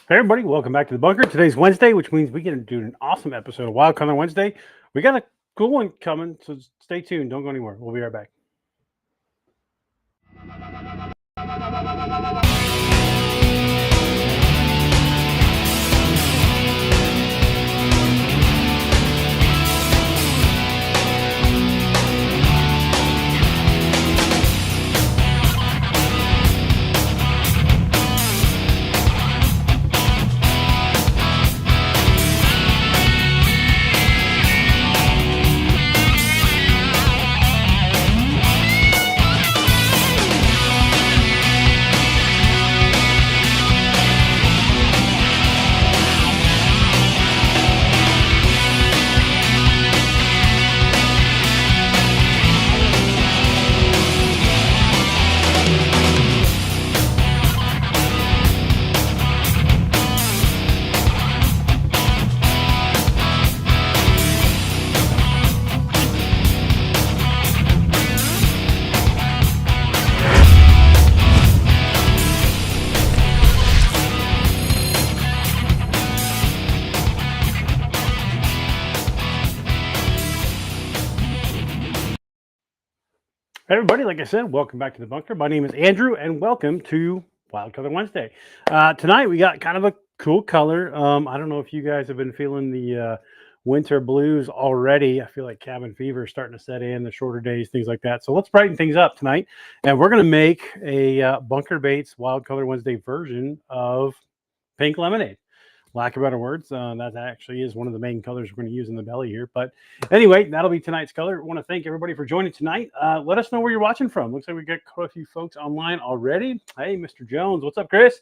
Hey everybody, welcome back to the bunker. Today's Wednesday, which means we get to do an awesome episode of Wild Color Wednesday. We got a cool one coming, so stay tuned. Don't go anywhere. We'll be right back. Hey everybody, like I said, welcome back to the bunker. My name is Andrew, and welcome to Wild Color Wednesday. Tonight we got kind of a cool color. I don't know if you guys have been feeling the winter blues already. I feel like cabin fever is starting to set in, the shorter days, things like that. So let's brighten things up tonight, and we're going to make a Bunker Baits Wild Color Wednesday version of Pink Lemonade. Lack of better words, that actually is one of the main colors we're going to use in the belly here. But anyway, that'll be tonight's color. I want to thank everybody for joining tonight. Let us know where you're watching from. Looks like we got quite a few folks online already. Hey, Mr. Jones, what's up, Chris?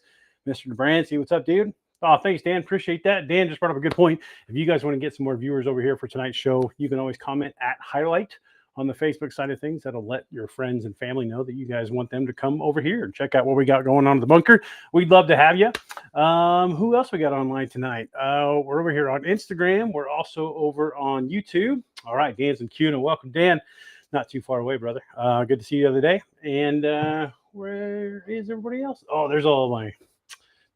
Mr. DeBrancy, what's up, dude? Oh, thanks, Dan. Appreciate that. Dan just brought up a good point. If you guys want to get some more viewers over here for tonight's show, you can always comment at highlight on the Facebook side of things. That'll let your friends and family know that you guys want them to come over here and check out what we got going on in the bunker. We'd love to have you. Who else we got online tonight? We're over here on Instagram. We're also over on YouTube. All right, Dan's in Cuna. Welcome, Dan. Not too far away, brother. Good to see you the other day. And where is everybody else? Oh, there's all my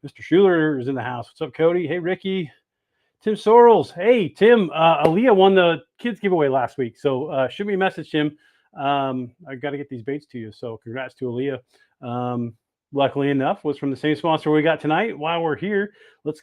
Mr. Schuler is in the house. What's up, Cody? Hey, Ricky. Tim Sorrells. Hey, Tim. Aaliyah won the kids giveaway last week. So shoot me a message, Tim. I got to get these baits to you. So congrats to Aaliyah. Luckily enough, was from the same sponsor we got tonight. While we're here, let's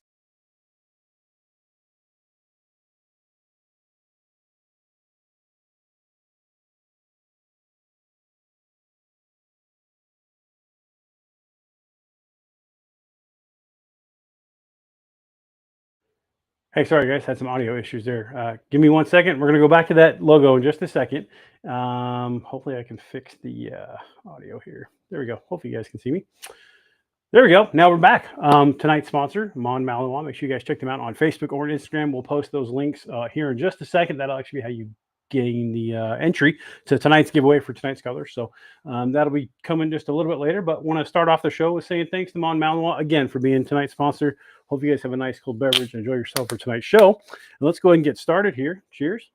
Hey, sorry guys, had some audio issues there. Give me 1 second. We're gonna go back to that logo in just a second. Hopefully I can fix the audio here. There we go. Hopefully you guys can see me. There we go. Now we're back. Tonight's sponsor, Mon Malinois. Make sure you guys check them out on Facebook or Instagram. We'll post those links here in just a second. That'll actually be how you gain the entry to tonight's giveaway for tonight's color. So that'll be coming just a little bit later. But want to start off the show with saying thanks to Mon Malinois again for being tonight's sponsor. Hope you guys have a nice cold beverage. Enjoy yourself for tonight's show. And let's go ahead and get started here. Cheers.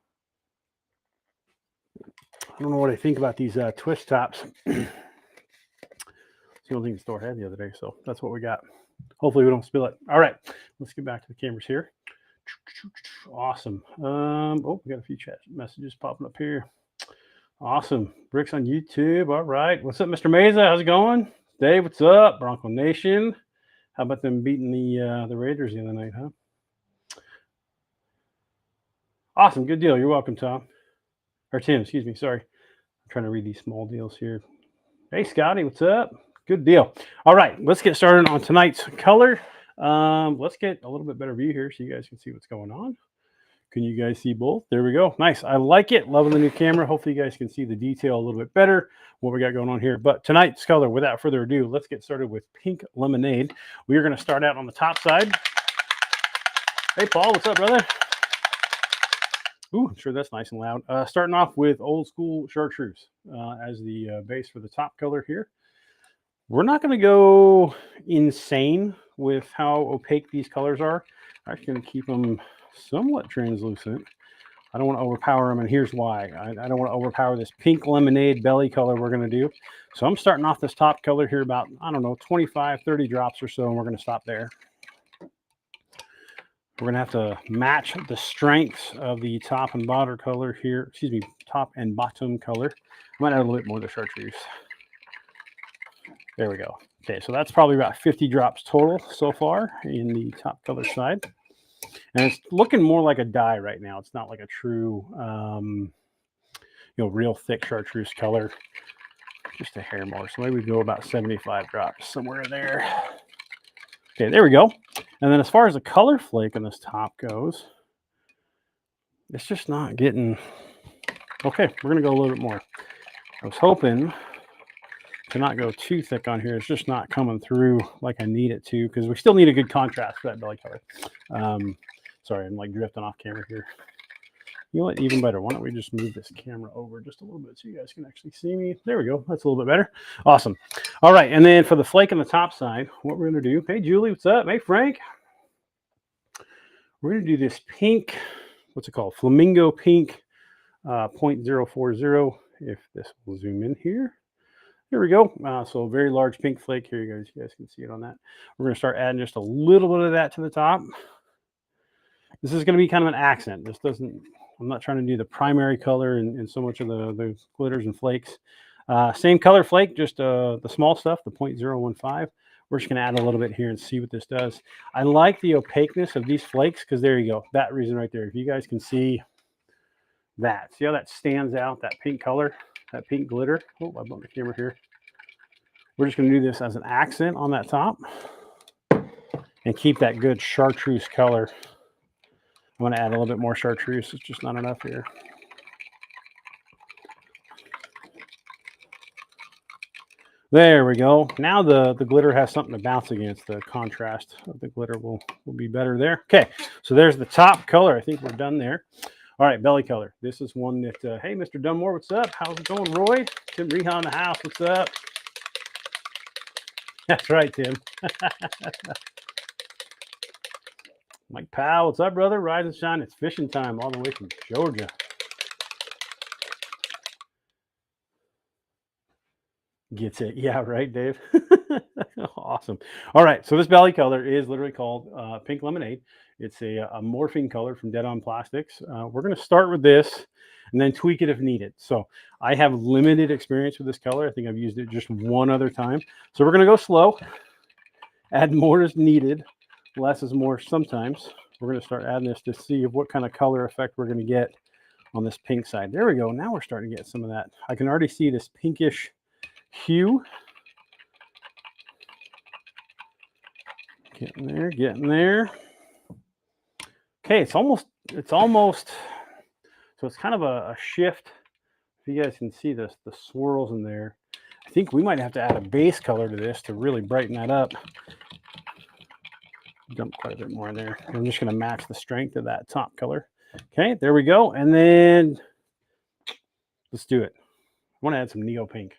I don't know what I think about these twist tops. It's the only thing the store had the other day, so that's what we got. Hopefully we don't spill it. All right, let's get back to the cameras here. Awesome. Oh, we got a few chat messages popping up here. Awesome. Bricks on YouTube. All right. What's up, Mr. Meza? How's it going? Dave, what's up? Bronco Nation. How about them beating the Raiders the other night, huh? Awesome. Good deal. You're welcome, Tom. Or Tim, excuse me. Sorry. I'm trying to read these small deals here. Hey, Scotty, what's up? Good deal. All right. Let's get started on tonight's color. Let's get a little bit better view here so you guys can see what's going on. Can you guys see both? There we go. Nice. I like it. Loving the new camera. Hopefully you guys can see the detail a little bit better, what we got going on here. But tonight's color, without further ado, let's get started with Pink Lemonade. We are going to start out on the top side. Hey, Paul. What's up, brother? Ooh, I'm sure that's nice and loud. Starting off with Old School Chartreuse as the base for the top color here. We're not going to go insane with how opaque these colors are. I'm actually going to keep them somewhat translucent. I don't want to overpower them, and here's why. I don't want to overpower this Pink Lemonade belly color we're going to do. So I'm starting off this top color here about, I don't know, 25, 30 drops or so, and we're going to stop there. We're going to have to match the strengths of the top and bottom color here. Excuse me, top and bottom color. I might add a little bit more of the chartreuse. There we go. Okay, so that's probably about 50 drops total so far in the top color side. And it's looking more like a dye right now. It's not like a true, real thick chartreuse color. Just a hair more. So maybe we go about 75 drops, somewhere in there. Okay, there we go. And then as far as the color flake on this top goes, it's just not getting... Okay, we're going to go a little bit more. I was hoping to not go too thick on here. It's just not coming through like I need it to, because we still need a good contrast for that belly color. Sorry, I'm like drifting off camera here. You know what, even better, why don't we just move this camera over just a little bit so you guys can actually see me. There we go, that's a little bit better. Awesome. All right, and then for the flake on the top side, what we're gonna do, hey Julie, what's up? Hey Frank. We're gonna do this pink, what's it called? Flamingo pink 0.040, if this will zoom in here. Here we go. So a very large pink flake. Here you guys can see it on that. We're going to start adding just a little bit of that to the top. This is going to be kind of an accent. This doesn't, I'm not trying to do the primary color in so much of the glitters and flakes. Same color flake, just the small stuff, the 0.015. We're just going to add a little bit here and see what this does. I like the opaqueness of these flakes because there you go. That reason right there. If you guys can see that. See how that stands out, that pink color, that pink glitter. Oh, I bumped the camera here. We're just going to do this as an accent on that top and keep that good chartreuse color. I'm going to add a little bit more chartreuse. It's just not enough here. There we go. Now the glitter has something to bounce against. The contrast of the glitter will be better there. Okay, so there's the top color. I think we're done there. All right, belly color. This is one that, hey, Mr. Dunmore, what's up? How's it going, Roy? Tim Reha in the house, what's up? That's right, Tim. Mike Powell, what's up, brother? Rise and shine. It's fishing time all the way from Georgia. Gets it. Yeah, right, Dave. Awesome. All right, so this belly color is literally called Pink Lemonade. It's a morphing color from Dead On Plastics. We're going to start with this and then tweak it if needed. So I have limited experience with this color. I think I've used it just one other time. So we're going to go slow, add more as needed, less is more sometimes. We're going to start adding this to see what kind of color effect we're going to get on this pink side. There we go. Now we're starting to get some of that. I can already see this pinkish hue. Getting there, getting there. Okay, it's almost, so it's kind of a shift. If you guys can see this, the swirls in there. I think we might have to add a base color to this to really brighten that up. Dump quite a bit more in there. I'm just going to match the strength of that top color. Okay, there we go. And then let's do it. I want to add some neo pink.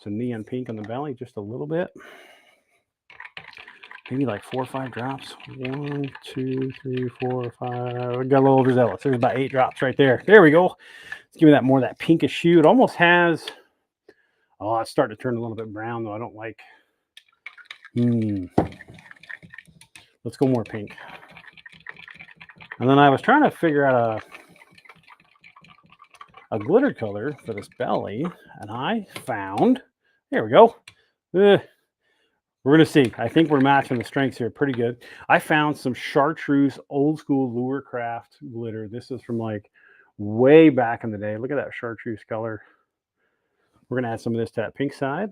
Some neon pink on the belly, just a little bit. Maybe like 4 or 5 drops. 1, 2, 3, 4, 5. I got a little overzealous. There's about 8 drops right there. There we go. Let's give me that more of that pinkish hue. It almost has, oh, it's starting to turn a little bit brown though. I don't like. Let's go more pink. And then I was trying to figure out a glitter color for this belly, and I found, there we go. We're going to see. I think we're matching the strengths here pretty good. I found some chartreuse old school Lure Craft glitter. This is from like way back in the day. Look at that chartreuse color. We're going to add some of this to that pink side.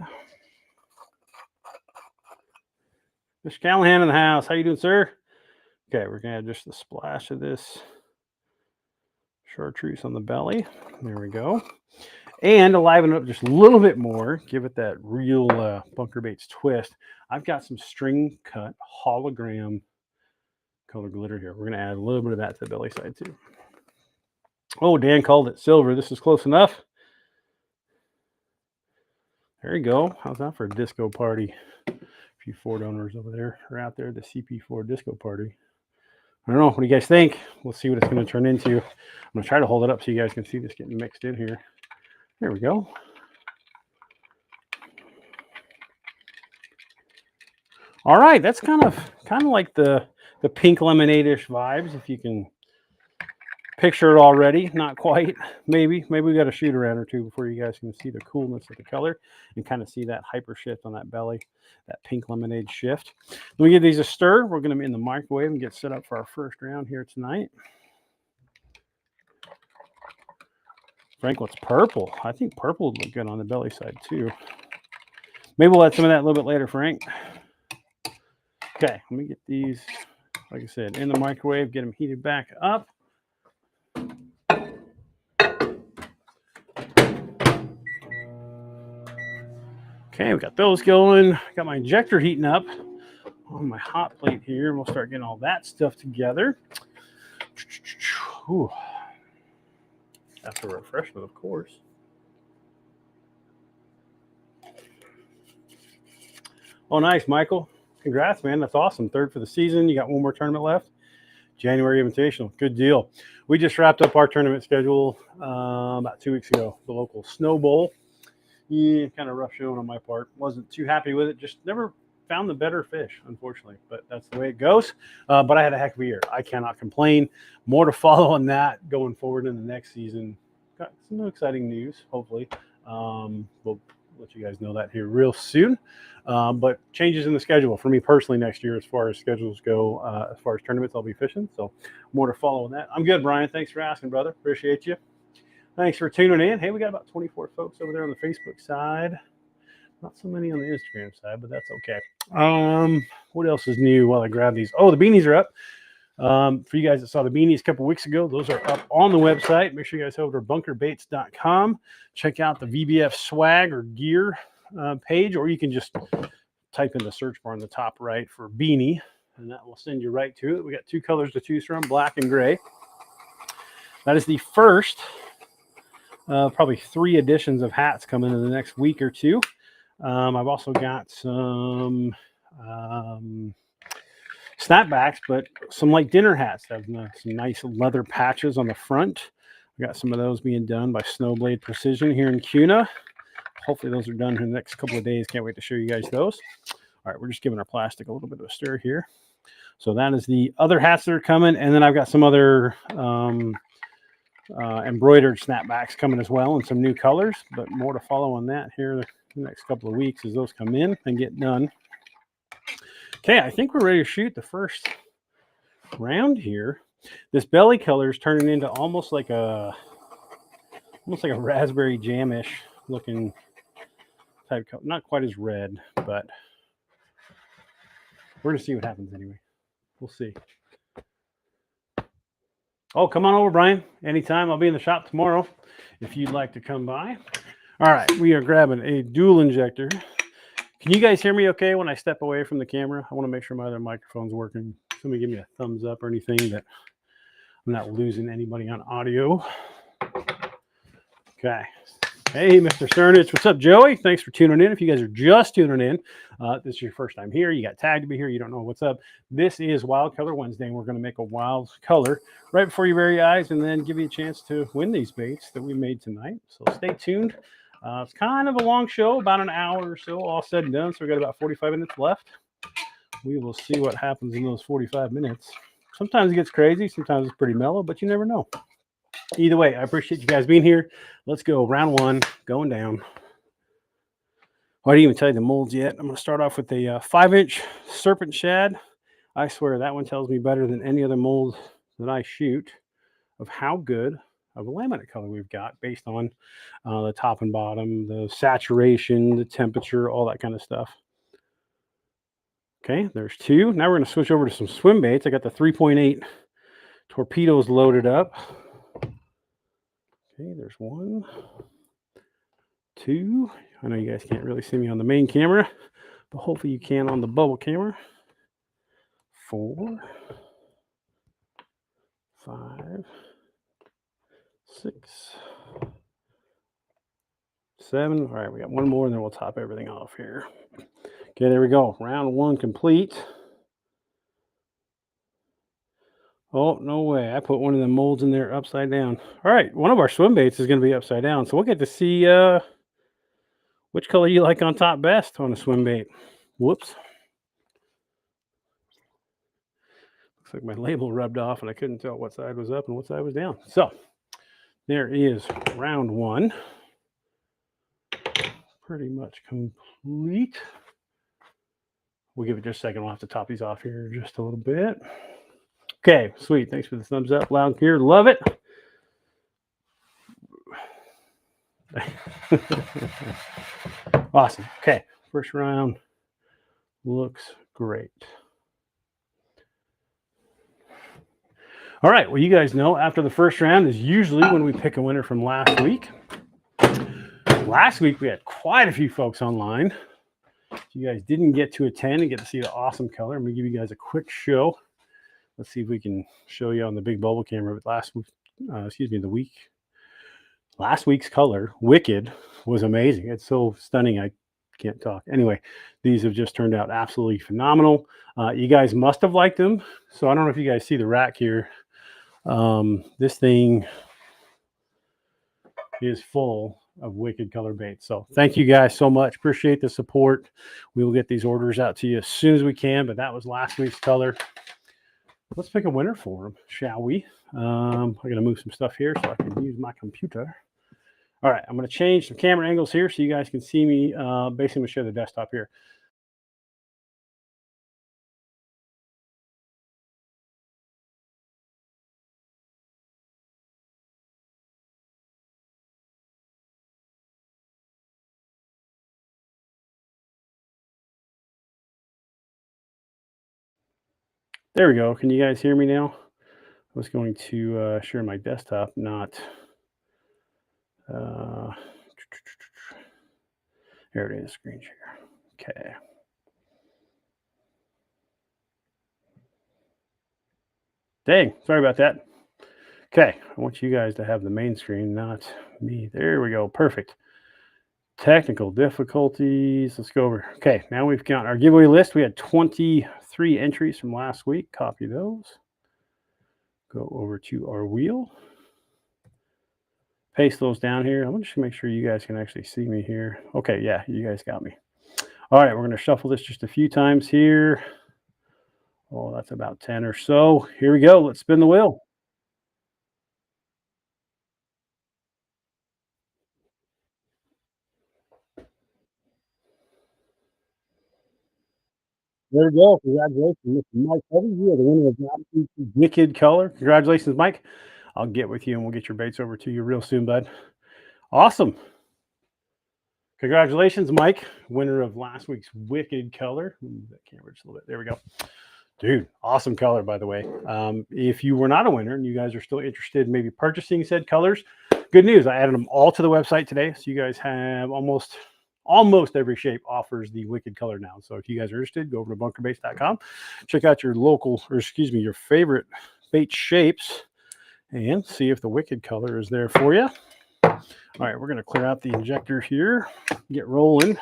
Mr. Callahan in the house. How you doing, sir? Okay, we're going to add just a splash of this chartreuse on the belly. There we go. And to liven it up just a little bit more, give it that real Bunker Baits twist, I've got some string cut hologram color glitter here. We're going to add a little bit of that to the belly side too. Oh, Dan called it silver. This is close enough. There you go. How's that for a disco party? A few Ford owners over there are out there at the CP4 disco party. I don't know. What do you guys think? We'll see what it's going to turn into. I'm going to try to hold it up so you guys can see this getting mixed in here. There we go. All right, that's kind of like the the pink lemonade-ish vibes, if you can picture it already. Not quite. Maybe we got to shoot around or two before you guys can see the coolness of the color and kind of see that hyper shift on that belly, that pink lemonade shift. Let me give these a stir. We're going to be in the microwave and get set up for our first round here tonight. Frank, what's purple? I think purple would look good on the belly side too. Maybe we'll add some of that a little bit later, Frank. Okay, let me get these, like I said, in the microwave, get them heated back up. Okay, we got those going. Got my injector heating up on my hot plate here. We'll start getting all that stuff together. Ooh. After refreshment, of course. Oh, nice, Michael. Congrats, man. That's awesome. Third for the season. You got one more tournament left. January Invitational. Good deal. We just wrapped up our tournament schedule about 2 weeks ago. The local Snow Bowl. Yeah, kind of rough showing on my part. Wasn't too happy with it. Just never found the better fish, unfortunately. But that's the way it goes. But I had a heck of a year. I cannot complain. More to follow on that going forward in the next season. Got some exciting news, hopefully. We'll let you guys know that here real soon. But changes in the schedule for me personally next year as far as schedules go, as far as tournaments I'll be fishing. So more to follow on that. I'm good, Brian. Thanks for asking, brother. Appreciate you. Thanks for tuning in. Hey, we got about 24 folks over there on the Facebook side. Not so many on the Instagram side, but that's okay. What else is new while I grab these? Oh, the beanies are up. For you guys that saw the beanies a couple weeks ago, those are up on the website. Make sure you guys head over to bunkerbaits.com. Check out the VBF swag or gear page, or you can just type in the search bar on the top right for beanie, and that will send you right to it. We got two colors to choose from, black and gray. That is the first, probably 3 editions of hats coming in the next week or two. I've also got some snapbacks, but some like dinner hats. Have some nice leather patches on the front. We got some of those being done by Snowblade Precision here in Kuna. Hopefully those are done in the next couple of days. Can't wait to show you guys those. All right, we're just giving our plastic a little bit of a stir here. So that is the other hats that are coming. And then I've got some other embroidered snapbacks coming as well, and some new colors, but more to follow on that here in the next couple of weeks as those come in and get done. Okay, I think we're ready to shoot the first round here. This belly color is turning into almost like a raspberry jamish looking type color. Not quite as red, but we're gonna see what happens anyway. We'll see. Oh, come on over, Brian. Anytime. I'll be in the shop tomorrow if you'd like to come by. All right, we are grabbing a dual injector. Can you guys hear me okay when I step away from the camera? I want to make sure my other microphone's working. Somebody give me a thumbs up or anything that I'm not losing anybody on audio. Okay. Hey, Mr. Cernich. What's up, Joey? Thanks for tuning in. If you guys are just tuning in, this is your first time here. You got tagged to be here. You don't know what's up. This is Wild Color Wednesday, and we're going to make a wild color right before your very eyes and then give you a chance to win these baits that we made tonight. So stay tuned. It's kind of a long show, about an hour or so, all said and done. So we've got about 45 minutes left. We will see what happens in those 45 minutes. Sometimes it gets crazy. Sometimes it's pretty mellow, but you never know. Either way, I appreciate you guys being here. Let's go. Round 1, going down. I didn't even tell you the molds yet. I'm going to start off with a 5-inch Serpent Shad. I swear that one tells me better than any other mold that I shoot of how good of a laminate color we've got based on the top and bottom, the saturation, the temperature, all that kind of stuff. Okay, there's 2. Now we're going to switch over to some swim baits. I got the 3.8 torpedoes loaded up. Okay, there's 1, 2. I know you guys can't really see me on the main camera, but hopefully you can on the bubble camera. 4, 5, 6, 7. All right, we got 1 more, and then we'll top everything off here. Okay, there we go. Round 1 complete. Oh, no way. I put one of the molds in there upside down. All right, one of our swim baits is going to be upside down, so we'll get to see which color you like on top best on a swim bait. Whoops. Looks like my label rubbed off and I couldn't tell what side was up and what side was down. So there is round one. Pretty much complete. We'll give it just a second. We'll have to top these off here just a little bit. Okay, sweet. Thanks for the thumbs up. Loud and clear. Love it. Awesome. Okay, first round looks great. All right, well, you guys know after the first round is usually when we pick a winner from last week. Last week we had quite a few folks online. If you guys didn't get to attend and get to see the awesome color, I'm gonna give you guys a quick show. Let's see if we can show you on the big bubble camera. But last week's color, Wicked, was amazing. It's so stunning. I can't talk. Anyway, these have just turned out absolutely phenomenal. You guys must have liked them. So I don't know if you guys see the rack here. This thing is full of Wicked color baits. So thank you guys so much. Appreciate the support. We will get these orders out to you as soon as we can. But that was last week's color. Let's pick a winner for them, shall we? I'm going to move some stuff here so I can use my computer. All right, I'm going to change some camera angles here so you guys can see me. Basically, I'm going to share the desktop here. There we go. Can you guys hear me now? I was going to share my desktop, not. Here it is, screen share. Okay. Dang, sorry about that. Okay, I want you guys to have the main screen, not me. There we go. Perfect. Technical difficulties. Let's go over. Okay, now we've got our giveaway list. We had 23 entries from last week. Copy those. Go over to our wheel. Paste those down here. I'm going to just make sure you guys can actually see me here. Okay, yeah, you guys got me. All right, we're going to shuffle this just a few times here. Oh, that's about 10 or so. Here we go. Let's spin the wheel. There we go. Congratulations, Mr. Mike Hovey. You are the winner of the Wicked color. Congratulations, Mike. I'll get with you and we'll get your baits over to you real soon, bud. Awesome. Congratulations, Mike, winner of last week's Wicked color. Move that camera just a little bit. There we go. Dude, awesome color, by the way. If you were not a winner and you guys are still interested in maybe purchasing said colors, good news. I added them all to the website today. So you guys have almost every shape offers the Wicked color now. So if you guys are interested, go over to bunkerbaits.com, check out your your favorite bait shapes and see if the Wicked color is there for you. All right, we're going to clear out the injector here, get rolling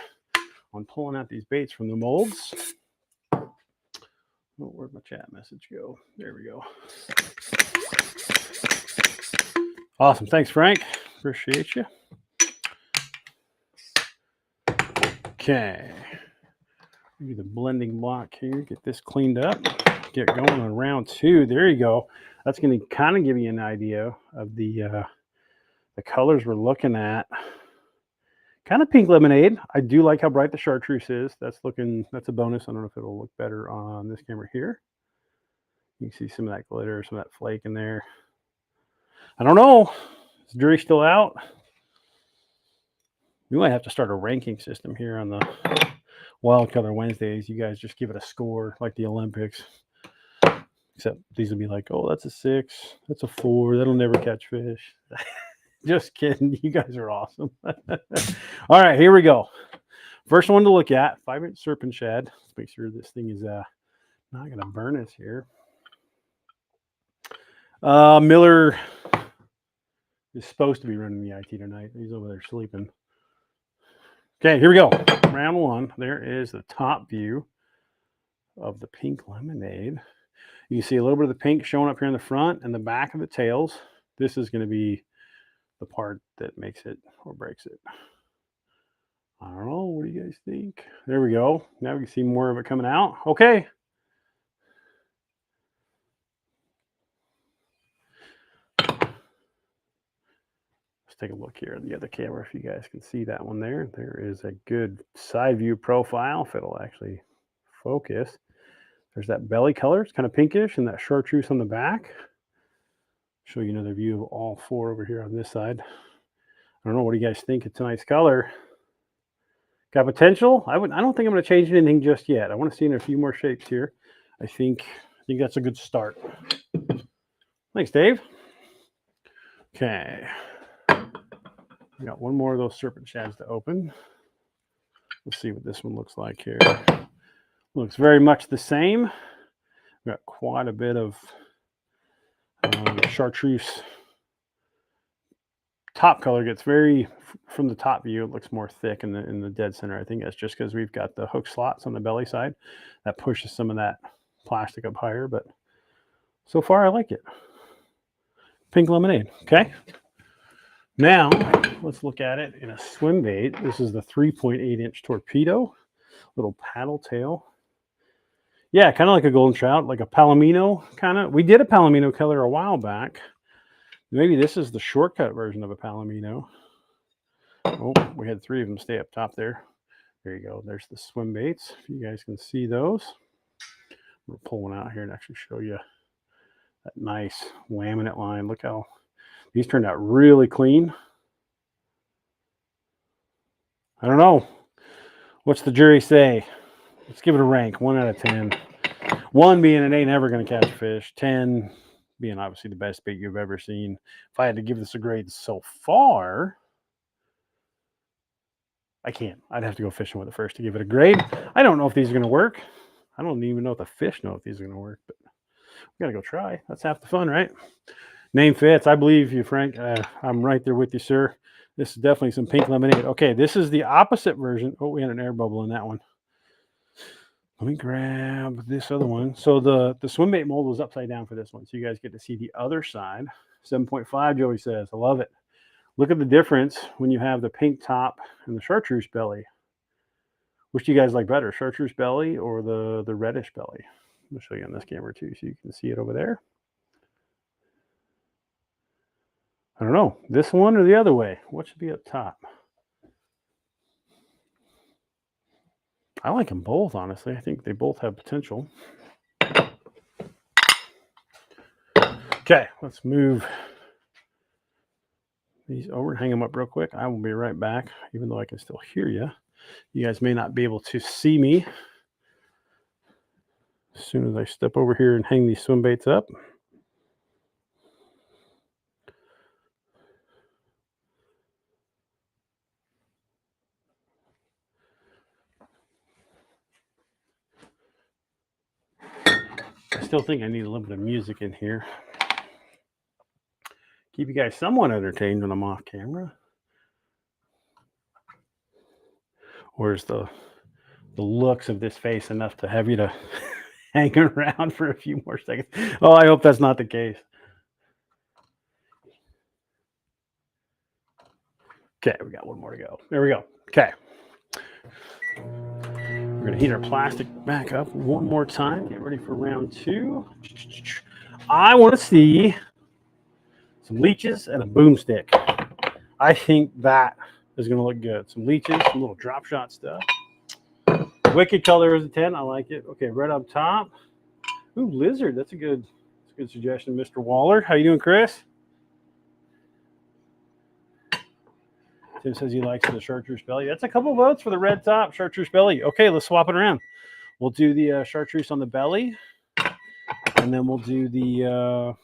on pulling out these baits from the molds. Oh, where'd my chat message go? There we go. Awesome. Thanks, Frank. Appreciate you. Okay. Maybe the blending block here. Get this cleaned up. Get going on round two. There you go. That's going to kind of give you an idea of the colors we're looking at. Kind of pink lemonade. I do like how bright the chartreuse is. That's a bonus. I don't know if it'll look better on this camera here. You can see some of that glitter, some of that flake in there. I don't know. Is the jury still out? We might have to start a ranking system here on the Wild Color Wednesdays. You guys just give it a score like the Olympics. Except these will be like, oh, that's a 6. That's a 4. That'll never catch fish. Just kidding. You guys are awesome. All right, here we go. First one to look at, 5-inch Serpent Shad. Let's make sure this thing is not going to burn us here. Miller is supposed to be running the IT tonight. He's over there sleeping. Okay, here we go. Round one. There is the top view of the pink lemonade. You can see a little bit of the pink showing up here in the front and the back of the tails. This is going to be the part that makes it or breaks it. I don't know. What do you guys think? There we go. Now we can see more of it coming out. Okay. Let's take a look here in the other camera if you guys can see that one there. There is a good side view profile if it'll actually focus. There's that belly color. It's kind of pinkish, and that chartreuse on the back. Show you another view of all four over here on this side. I don't know. What do you guys think? It's a nice color. Got potential. I don't think I'm going to change anything just yet. I want to see in a few more shapes here. I think that's a good start. Thanks, Dave. Okay. We got one more of those serpent shads to open. Let's see what this one looks like here. Looks very much the same. We've got quite a bit of chartreuse. Top color gets very, from the top view, it looks more thick in the dead center. I think that's just because we've got the hook slots on the belly side that pushes some of that plastic up higher, but so far I like it. Pink lemonade. Okay. Now let's look at it in a swim bait. This is the 3.8-inch torpedo, little paddle tail. Yeah, kind of like a golden trout, like a palomino kind of. We did a palomino color a while back. Maybe this is the shortcut version of a palomino. Oh, we had three of them stay up top there. There you go. There's the swim baits. If you guys can see those. We'll pull one out here and actually show you that nice laminate line. Look how these turned out really clean. I don't know. What's the jury say? Let's give it a rank. 1 out of 10. 1 being it ain't ever going to catch fish. 10 being obviously the best bait you've ever seen. If I had to give this a grade so far, I can't. I'd have to go fishing with it first to give it a grade. I don't know if these are going to work. I don't even know if the fish know if these are going to work, but we got to go try. That's half the fun, right? Name fits. I believe you, Frank. I'm right there with you, sir. This is definitely some pink lemonade. Okay, this is the opposite version. Oh, we had an air bubble in that one. Let me grab this other one. So the swim bait mold was upside down for this one. So you guys get to see the other side. 7.5, Joey says. I love it. Look at the difference when you have the pink top and the chartreuse belly. Which do you guys like better, chartreuse belly or the reddish belly? I'll show you on this camera too so you can see it over there. I don't know, this one or the other way. What should be up top? I like them both, honestly. I think they both have potential. Okay, let's move these over and hang them up real quick. I will be right back, even though I can still hear you. You guys may not be able to see me as soon as I step over here and hang these swim baits up. I still think I need a little bit of music in here. Keep you guys somewhat entertained when I'm off camera. Or is the looks of this face enough to have you to hang around for a few more seconds? Oh, I hope that's not the case. Okay, we got one more to go. There we go. Okay. We're going to heat our plastic back up one more time. Get ready for round 2. I want to see some leeches and a boomstick. I think that is going to look good. Some leeches, some little drop shot stuff. Wicked color is a 10. I like it. Okay, right up top. Ooh, lizard. That's a good suggestion, Mr. Waller. How you doing, Chris? Tim says he likes the chartreuse belly. That's a couple votes for the red top, chartreuse belly. Okay, let's swap it around. We'll do the chartreuse on the belly, and then we'll do the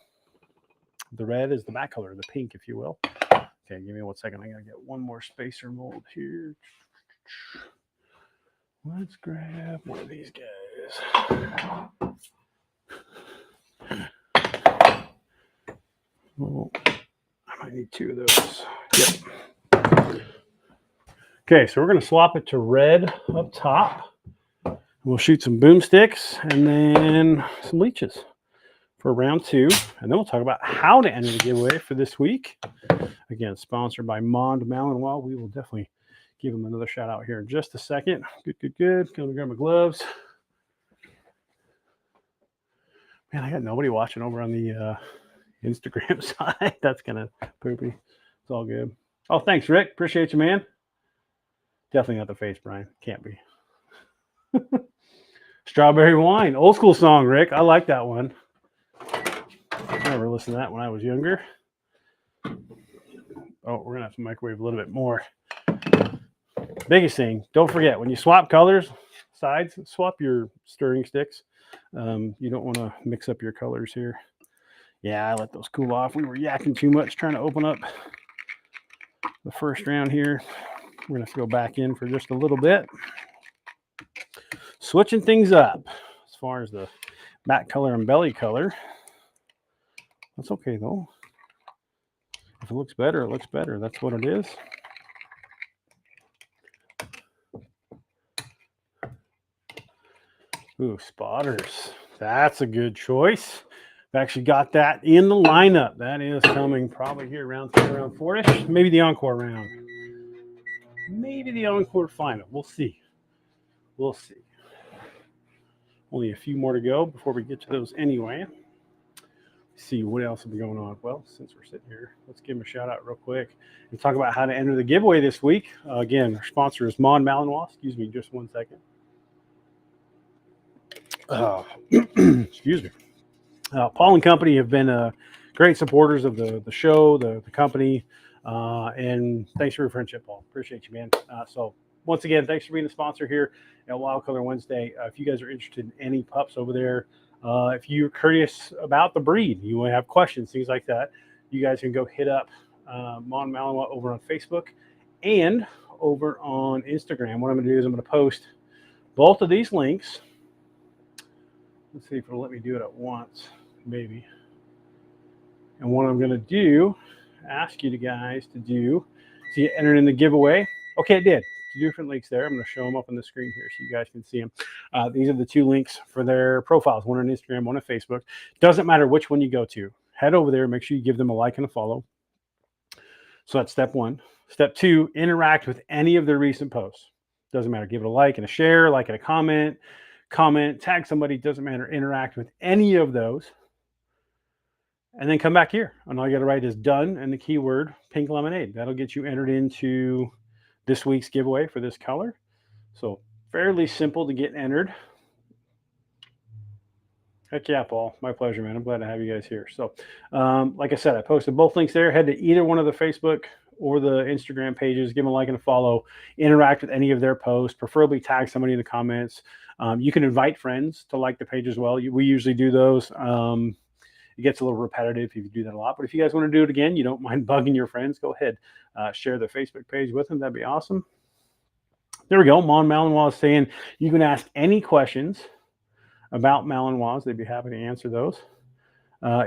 red is the back color, the pink, if you will. Okay, give me 1 second. I gotta get one more spacer mold here. Let's grab one of these guys. Oh, I might need 2 of those. Yep. Okay, so we're going to swap it to red up top. We'll shoot some boomsticks and then some leeches for round 2. And then we'll talk about how to enter the giveaway for this week. Again, sponsored by Mond Malinois. We will definitely give them another shout out here in just a second. Good. Going to grab my gloves. Man, I got nobody watching over on the Instagram side. That's kind of poopy. It's all good. Oh, thanks, Rick. Appreciate you, man. Definitely not the face, Brian. Can't be. Strawberry Wine. Old school song, Rick. I like that one. I never listened to that when I was younger. Oh, we're going to have to microwave a little bit more. Biggest thing, don't forget, when you swap colors, sides, swap your stirring sticks. You don't want to mix up your colors here. Yeah, I let those cool off. We were yakking too much trying to open up the first round here. We're going to have to go back in for just a little bit. Switching things up as far as the back color and belly color. That's okay, though. If it looks better, it looks better. That's what it is. Ooh, spotters. That's a good choice. I've actually got that in the lineup. That is coming probably here around 3, around 4-ish. Maybe the encore round. Maybe the encore final. We'll see. We'll see. Only a few more to go before we get to those anyway. Let's see what else will be going on. Well, since we're sitting here, let's give them a shout out real quick and talk about how to enter the giveaway this week. Again, our sponsor is Mon Malinois. Excuse me, just 1 second. Excuse me. Paul and company have been great supporters of the show, the company, and thanks for your friendship, Paul. Appreciate you, man. So once again, thanks for being a sponsor here at Wild Color Wednesday. If you guys are interested in any pups over there, if you're curious about the breed, you have questions, things like that, you guys can go hit up Mon Malinois over on Facebook and over on Instagram. What I'm going to do is I'm going to post both of these links. Let's see if it'll let me do it at once, maybe. And what I'm going to do, ask you guys to do, so you enter in the giveaway. Okay, it did. 2 different links there. I'm going to show them up on the screen here so you guys can see them. These are the 2 links for their profiles, one on Instagram, one on Facebook. Doesn't matter which one you go to. Head over there. Make sure you give them a like and a follow. So that's step 1. Step 2, interact with any of their recent posts. Doesn't matter. Give it a like and a share, like and a comment, tag somebody. Doesn't matter. Interact with any of those. And then come back here. And all you got to write is done and the keyword pink lemonade. That'll get you entered into this week's giveaway for this color. So fairly simple to get entered. Heck yeah, Paul. My pleasure, man. I'm glad to have you guys here. So like I said, I posted both links there. Head to either one of the Facebook or the Instagram pages. Give them a like and a follow. Interact with any of their posts. Preferably tag somebody in the comments. You can invite friends to like the page as well. We usually do those. It gets a little repetitive if you do that a lot. But if you guys want to do it again, you don't mind bugging your friends, go ahead. Share the Facebook page with them. That'd be awesome. There we go. Mon Malinois is saying you can ask any questions about Malinois. They'd be happy to answer those.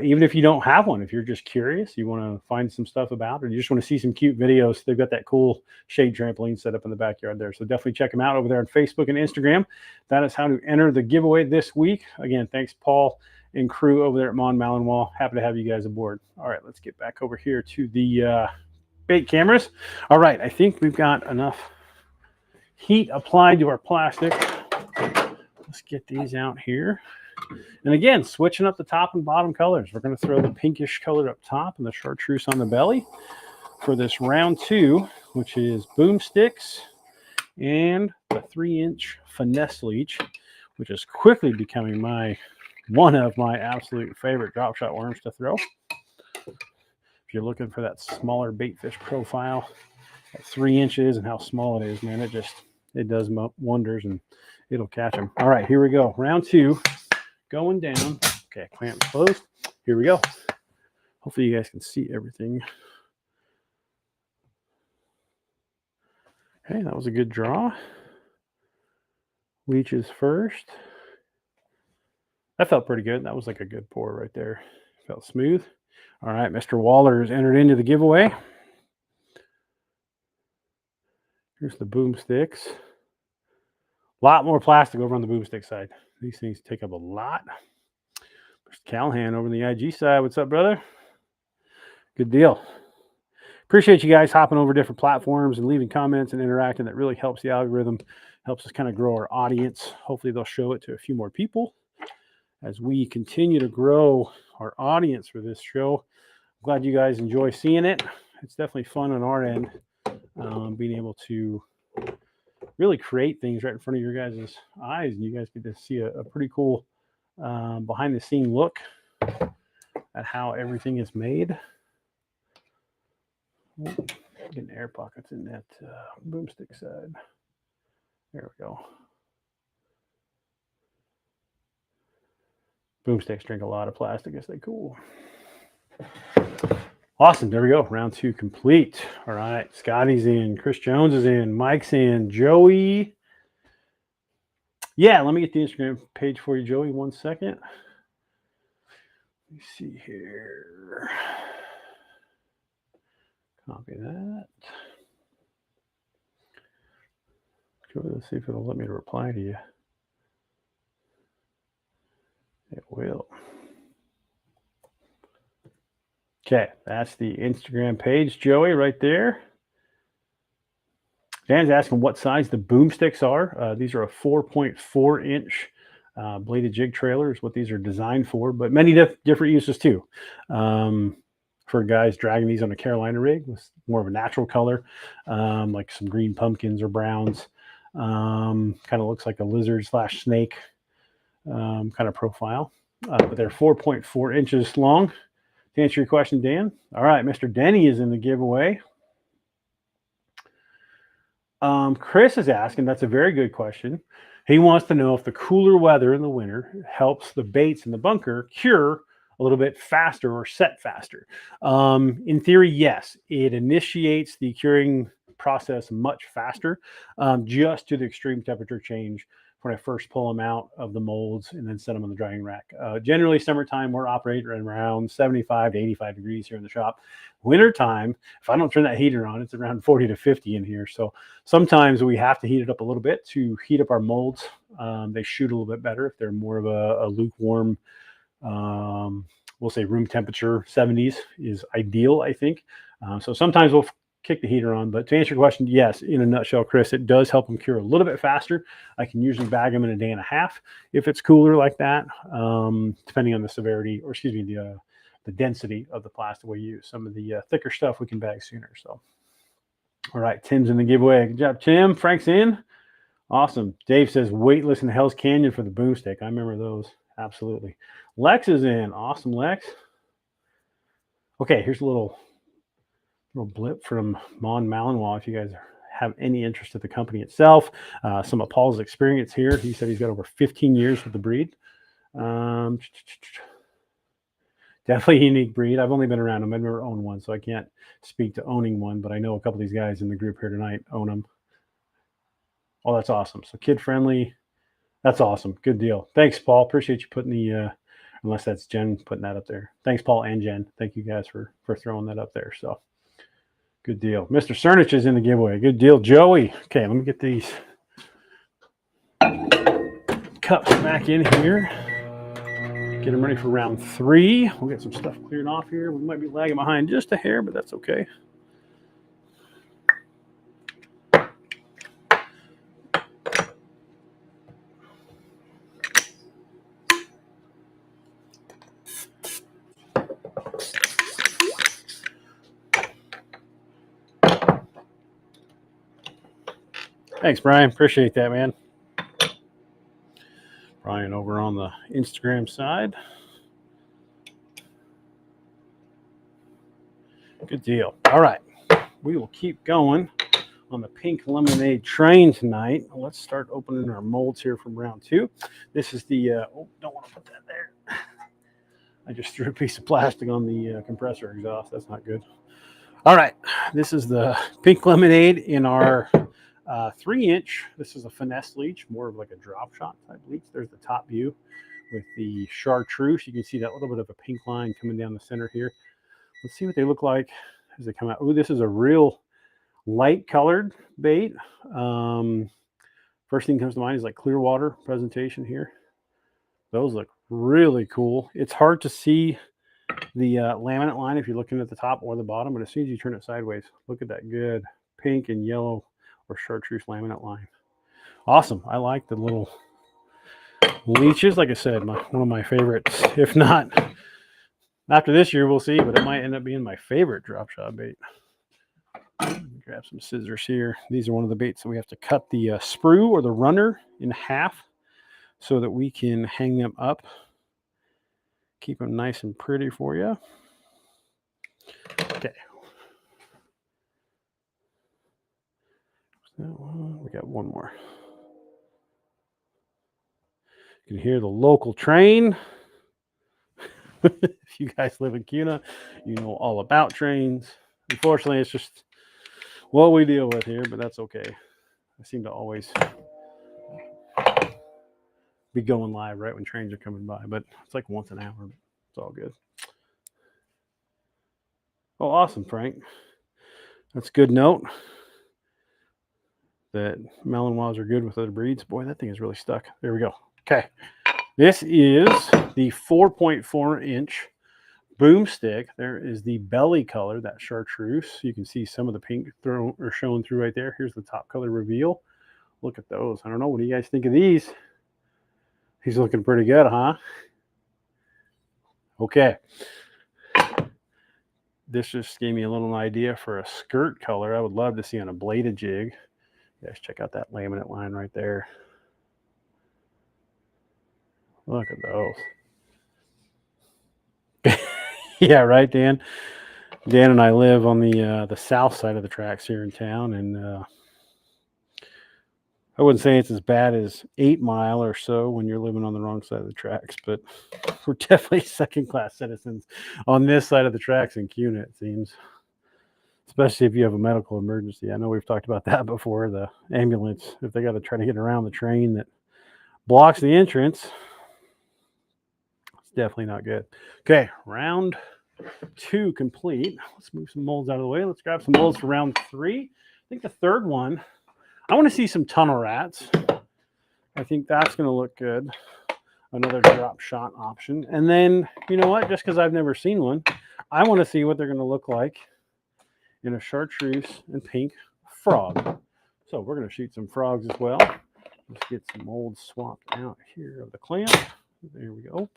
Even if you don't have one, if you're just curious, you want to find some stuff about it, or you just want to see some cute videos, they've got that cool shade trampoline set up in the backyard there. So definitely check them out over there on Facebook and Instagram. That is how to enter the giveaway this week. Again, thanks, Paul and crew over there at Mon Malinois. Happy to have you guys aboard. All right, let's get back over here to the bait cameras. All right, I think we've got enough heat applied to our plastic. Let's get these out here. And again, switching up the top and bottom colors. We're going to throw the pinkish color up top and the chartreuse on the belly for this round 2, which is Boomsticks and the 3-inch finesse leech, which is quickly becoming one of my absolute favorite drop shot worms to throw. If you're looking for that smaller bait fish profile at 3 inches and how small it is, man, it does wonders and it'll catch them. All right, here we go. Round 2 going down. Okay, clamps closed. Here we go. Hopefully you guys can see everything. Okay, that was a good draw. Leeches first. That felt pretty good. That was like a good pour right there. Felt smooth. All right, Mr. Waller is entered into the giveaway. Here's the Boomsticks. A lot more plastic over on the Boomstick side. These things take up a lot. There's Callahan over on the IG side. What's up, brother? Good deal. Appreciate you guys hopping over different platforms and leaving comments and interacting. That really helps the algorithm, helps us kind of grow our audience. Hopefully they'll show it to a few more people as we continue to grow our audience for this show. I'm glad you guys enjoy seeing it. it's definitely fun on our end, being able to really create things right in front of your guys' eyes, and you guys get to see a pretty cool behind the scene look at how everything is made. Getting air pockets in that boomstick side. There we go. Boomsticks drink a lot of plastic as they cool. Awesome. There we go. Round 2 complete. All right. Scotty's in. Chris Jones is in. Mike's in. Joey. Yeah, let me get the Instagram page for you, Joey. 1 second. Let me see here. Copy that. Let's see if it'll let me reply to you. It will. Okay, that's the Instagram page, Joey, right there. Dan's asking what size the boomsticks are. These are a 4.4 inch bladed jig trailer is what these are designed for, but many different uses too. For guys dragging these on a Carolina rig with more of a natural color, like some green pumpkins or browns. Kind of looks like a lizard / snake kind of profile, but they're 4.4 inches long. To answer your question, Dan. All right, Mr. Denny is in the giveaway. Chris is asking, that's a very good question. He wants to know if the cooler weather in the winter helps the baits in the bunker cure a little bit faster or set faster. In theory, yes, it initiates the curing process much faster, just to the extreme temperature change when I first pull them out of the molds and then set them on the drying rack. Generally, summertime, we're operating around 75 to 85 degrees here in the shop. Wintertime, if I don't turn that heater on, it's around 40 to 50 in here. So sometimes we have to heat it up a little bit to heat up our molds. They shoot a little bit better if they're more of a lukewarm, we'll say room temperature. 70s is ideal, I think. So sometimes we'll kick the heater on, but to answer your question, yes, in a nutshell, Chris, it does help them cure a little bit faster. I can usually bag them in a day and a half if it's cooler like that, depending on the severity, or excuse me, the density of the plastic we use. Some of the thicker stuff we can bag sooner. So, all right, Tim's in the giveaway. Good job, Tim. Frank's in. Awesome. Dave says weightless in Hell's Canyon for the boomstick. I remember those. Absolutely. Lex is in. Awesome, Lex. Okay, here's a little blip from Mon Malinois if you guys have any interest in the company itself. Some of Paul's experience here. He said he's got over 15 years with the breed. Definitely a unique breed. I've only been around them. I've never owned one, so I can't speak to owning one, but I know a couple of these guys in the group here tonight own them. Oh, that's awesome. So kid friendly. That's awesome. Good deal. Thanks, Paul. Appreciate you putting the, unless that's Jen putting that up there. Thanks, Paul and Jen. Thank you guys for throwing that up there. So good deal. Mr. Cernich is in the giveaway. Good deal. Joey. Okay, let me get these cups back in here. Get them ready for round 3. We'll get some stuff cleared off here. We might be lagging behind just a hair, but that's okay. Thanks, Brian. Appreciate that, man. Brian over on the Instagram side. Good deal. All right. We will keep going on the pink lemonade train tonight. Let's start opening our molds here from round 2. This is the, oh, don't want to put that there. I just threw a piece of plastic on the compressor exhaust. That's not good. All right. This is the pink lemonade in our 3-inch. This is a finesse leech, more of like a drop shot type leech. There's the top view with the chartreuse. You can see that little bit of a pink line coming down the center here. Let's see what they look like as they come out. Oh, this is a real light colored bait. First thing comes to mind is like Clearwater presentation here. Those look really cool. It's hard to see the laminate line if you're looking at the top or the bottom, but as soon as you turn it sideways, look at that good pink and yellow or chartreuse laminate line. Awesome. I like the little leeches. Like I said, one of my favorites. If not, after this year, we'll see, but it might end up being my favorite drop shot bait. Grab some scissors here. These are one of the baits that we have to cut the sprue or the runner in half so that we can hang them up. Keep them nice and pretty for you. Okay. We got one more. You can hear the local train. If you guys live in Kuna, you know all about trains. Unfortunately, it's just what we deal with here, but that's okay. I seem to always be going live right when trains are coming by, but it's like once an hour. It's all good. Oh, awesome, Frank. That's a good note that Malinois are good with other breeds. Boy, that thing is really stuck. There we go. Okay. This is the 4.4-inch boomstick. There is the belly color, that chartreuse. You can see some of the pink showing through right there. Here's the top color reveal. Look at those. I don't know. What do you guys think of these? He's looking pretty good, huh? Okay. This just gave me a little idea for a skirt color I would love to see on a bladed jig. You guys check out that laminate line right there. Look at those. Yeah, right, Dan. Dan and I live on the south side of the tracks here in town, and I wouldn't say it's as bad as 8 Mile or so when you're living on the wrong side of the tracks, but we're definitely second-class citizens on this side of the tracks in Kuna, it seems. Especially if you have a medical emergency. I know we've talked about that before. The ambulance, if they got to try to get around the train that blocks the entrance, it's definitely not good. Okay, round 2 complete. Let's move some molds out of the way. Let's grab some molds for round 3. I think the third one, I want to see some tunnel rats. I think that's going to look good. Another drop shot option. And then, you know what? Just because I've never seen one, I want to see what they're going to look like in a chartreuse and pink frog. So we're going to shoot some frogs as well. Let's get some molds swapped out here of the clamp. There we go.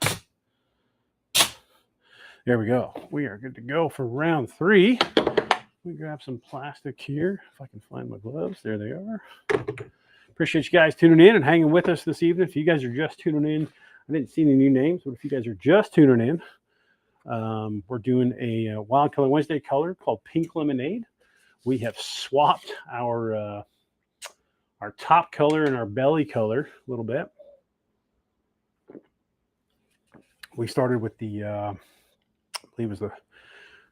There we go. We are good to go for round 3. Let me grab some plastic here. If I can find my gloves. There they are. Appreciate you guys tuning in and hanging with us this evening. If you guys are just tuning in, I didn't see any new names, but if you guys are just tuning in, we're doing a Wild Color Wednesday color called Pink Lemonade. We have swapped our top color and our belly color a little bit. We started with the, I believe it was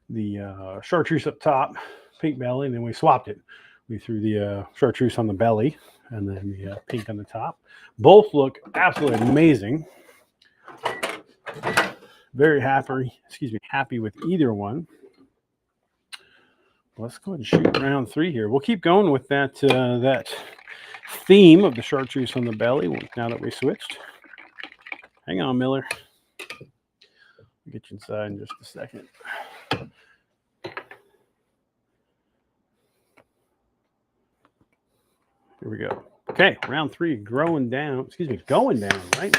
the chartreuse up top, pink belly, and then we swapped it. We threw the chartreuse on the belly and then the pink on the top. Both look absolutely amazing. Very happy with either one. Let's go ahead and shoot round 3 here. We'll keep going with that that theme of the chartreuse on the belly now that we switched. Hang on, Miller. I'll get you inside in just a second. Here we go. Okay, round 3 going down right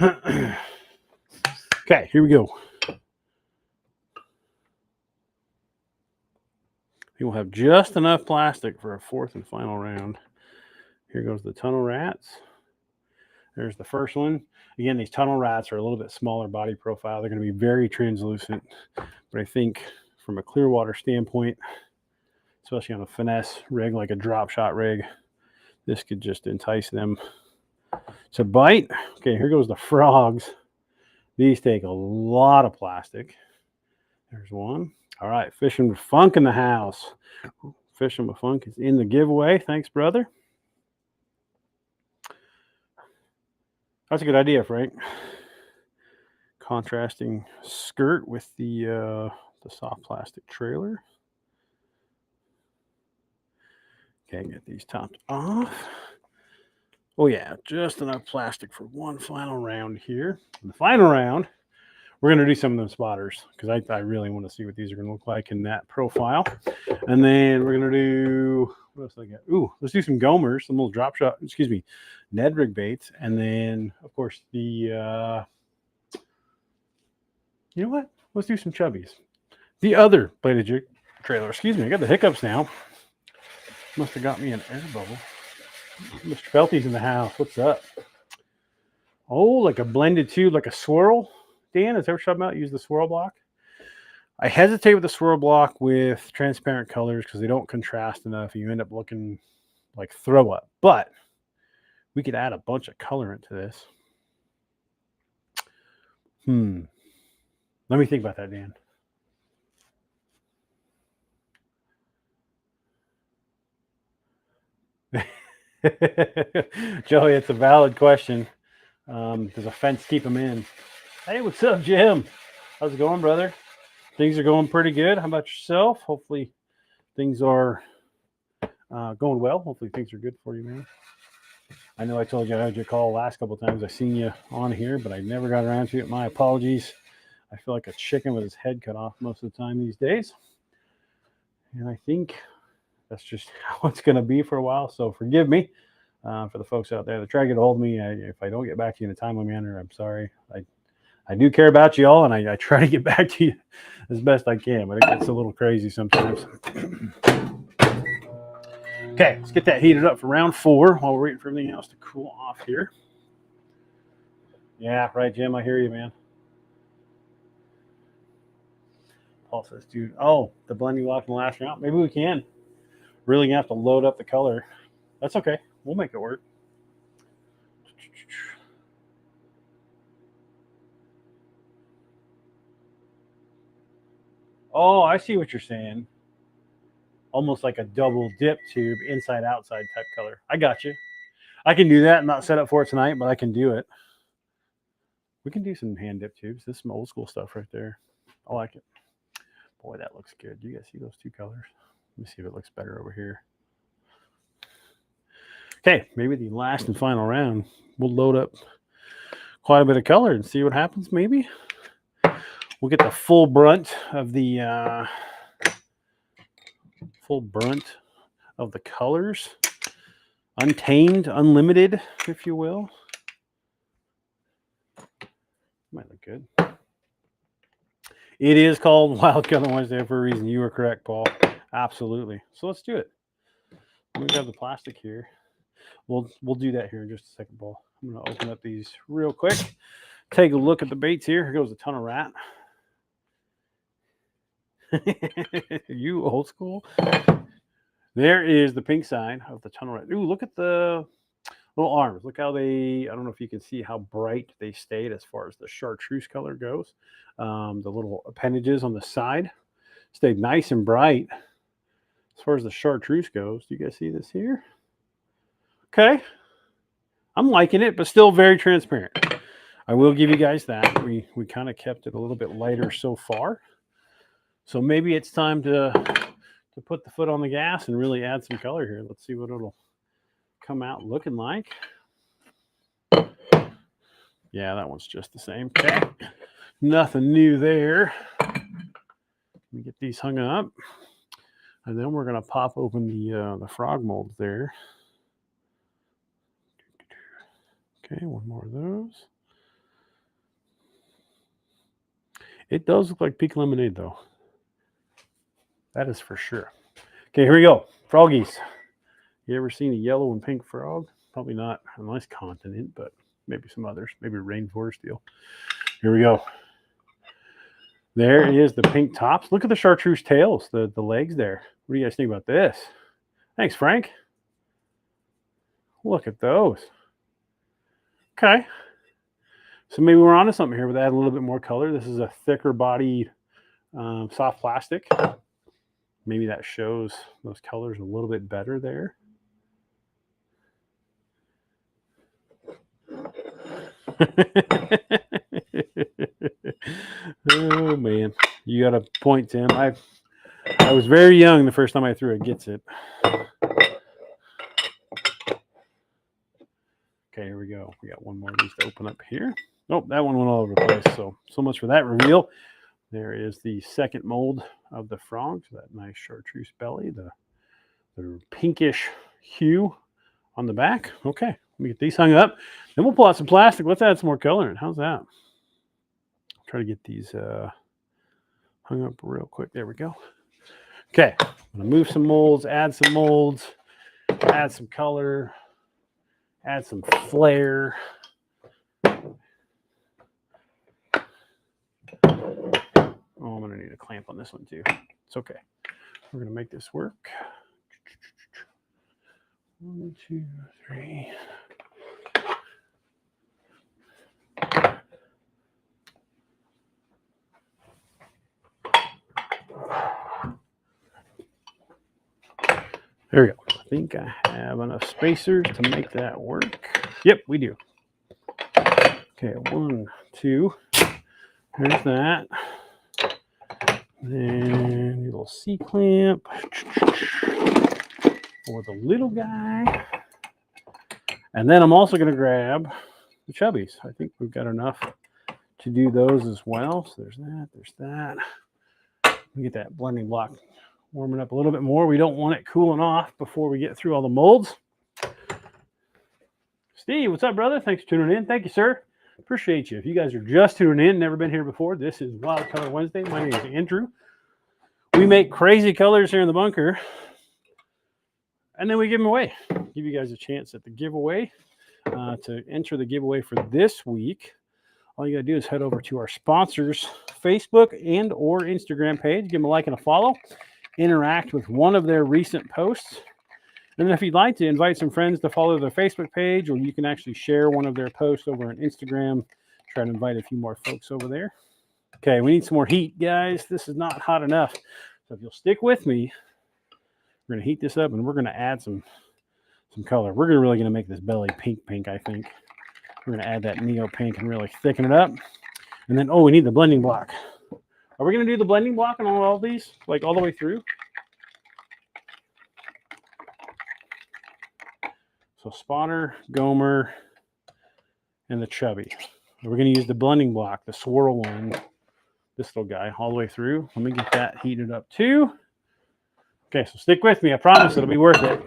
now. Okay, here we go. We will have just enough plastic for a 4th and final round. Here goes the tunnel rats. There's the first one. Again, these tunnel rats are a little bit smaller body profile. They're going to be very translucent. But I think from a clear water standpoint, especially on a finesse rig like a drop shot rig, this could just entice them to bite. Okay, here goes the frogs. These take a lot of plastic. There's one. All right, Fishing with Funk in the house. Fishing with Funk is in the giveaway. Thanks, brother. That's a good idea, Frank. Contrasting skirt with the soft plastic trailer. Okay, get these topped off. Oh yeah, just enough plastic for one final round here. In the final round, we're going to do some of them spotters because I really want to see what these are going to look like in that profile. And then we're going to do, what else do I got? Ooh, let's do some Gomers, some little drop shot, Ned rig baits. And then, of course, the, you know what? Let's do some chubbies. The other bladed jig trailer. Excuse me, I got the hiccups now. Must have got me an air bubble. Mr. Felty's in the house. What's up? Oh, like a blended tube, like a swirl. Dan, is that what you're talking about? Use the swirl block? I hesitate with the swirl block with transparent colors because they don't contrast enough. You end up looking like throw up. But we could add a bunch of colorant to this. Let me think about that, Dan. Joey, it's a valid question. Does a fence keep them in? Hey, what's up, Jim? How's it going, brother? Things are going pretty good. How about yourself? Hopefully things are going well. Hopefully things are good for you, man. I know I told you I had your call last couple of times. I seen you on here, but I never got around to it. My apologies. I feel like a chicken with his head cut off most of the time these days. And I think that's just how it's going to be for a while. So forgive me for the folks out there that try to get a hold of me. If I don't get back to you in a timely manner, I'm sorry. I do care about you all, and I try to get back to you as best I can, but it gets a little crazy sometimes. Okay, let's get that heated up for round 4 while we're waiting for everything else to cool off here. Yeah, right, Jim. I hear you, man. Paul says, dude, oh, the blending block in the last round. Maybe we can. Really gonna have to load up the color. That's okay. We'll make it work. Oh, I see what you're saying. Almost like a double dip tube, inside outside type color. I got you. I can do that. I'm not set up for it tonight, but I can do it. We can do some hand dip tubes. This is some old school stuff right there. I like it. Boy, that looks good. Do you guys see those two colors? Let me see if it looks better over here. Okay, maybe the last and final round, we'll load up quite a bit of color and see what happens. Maybe we'll get the full brunt of the colors, untamed, unlimited, if you will. Might look good. It is called Wild Color Wednesday for a reason. You are correct, Paul. Absolutely. So let's do it. We have the plastic here. We'll do that here in just a second, Paul. I'm going to open up these real quick. Take a look at the baits here. Here goes a ton of rat. You old school. There is the pink side of the tunnel rat. Ooh, look at the little arms. Look how I don't know if you can see how bright they stayed as far as the chartreuse color goes. The little appendages on the side stayed nice and bright. As far as the chartreuse goes, do you guys see this here? Okay. I'm liking it, but still very transparent. I will give you guys that. We kind of kept it a little bit lighter so far. So maybe it's time to put the foot on the gas and really add some color here. Let's see what it'll come out looking like. Yeah, that one's just the same. Okay. Nothing new there. Let me get these hung up. And then we're going to pop open the frog molds there. Okay, one more of those. It does look like peak lemonade, though. That is for sure. Okay, here we go. Froggies. You ever seen a yellow and pink frog? Probably not a nice continent, but maybe some others. Maybe rainforest deal. Here we go. There is the pink tops. Look at the chartreuse tails, the legs there. What do you guys think about this? Thanks, Frank. Look at those. Okay. So maybe we're onto something here with add a little bit more color. This is a thicker body soft plastic. Maybe that shows those colors a little bit better there. Oh man, you got a point, Tim. I was very young the first time I threw it. Gets it. Okay, here we go. We got one more of these to open up here. Nope, that one went all over the place. So much for that reveal. There is the second mold of the frog. So that nice chartreuse belly, the pinkish hue on the back. Okay, let me get these hung up. Then we'll pull out some plastic. Let's add some more color in. How's that? Try to get these hung up real quick. There we go. Okay, I'm gonna move some molds, add some molds, add some color, add some flare. Oh, I'm gonna need a clamp on this one too. It's okay. We're gonna make this work. 1, 2, 3. There we go. I think I have enough spacers to make that work. Yep, we do. Okay, 1, 2. There's that. Then a little C-clamp for the little guy. And then I'm also going to grab the chubbies. I think we've got enough to do those as well. So there's that, there's that. We get that blending block warming up a little bit more. We don't want it cooling off before we get through all the molds. Steve, what's up, brother? Thanks for tuning in. Thank you, sir. Appreciate you. If you guys are just tuning in, never been here before, this is Wild Color Wednesday. My name is Andrew. We make crazy colors here in the bunker, and then we give them away. Give you guys a chance at the giveaway. To enter the giveaway for this week, all you got to do is head over to our sponsors' Facebook and or Instagram page. Give them a like and a follow. Interact with one of their recent posts. And then if you'd like to invite some friends to follow their Facebook page, or you can actually share one of their posts over on Instagram. Try to invite a few more folks over there. Okay, we need some more heat, guys. This is not hot enough. So if you'll stick with me, we're going to heat this up and we're going to add some color. We're really going to make this belly pink, I think. We're going to add that neo pink and really thicken it up. And then, we need the blending block. Are we going to do the blending block on all of these, like all the way through? So spotter, Gomer, and the chubby. We're going to use the blending block, the swirl one, this little guy, all the way through. Let me get that heated up too. Okay, so stick with me. I promise it'll be worth it.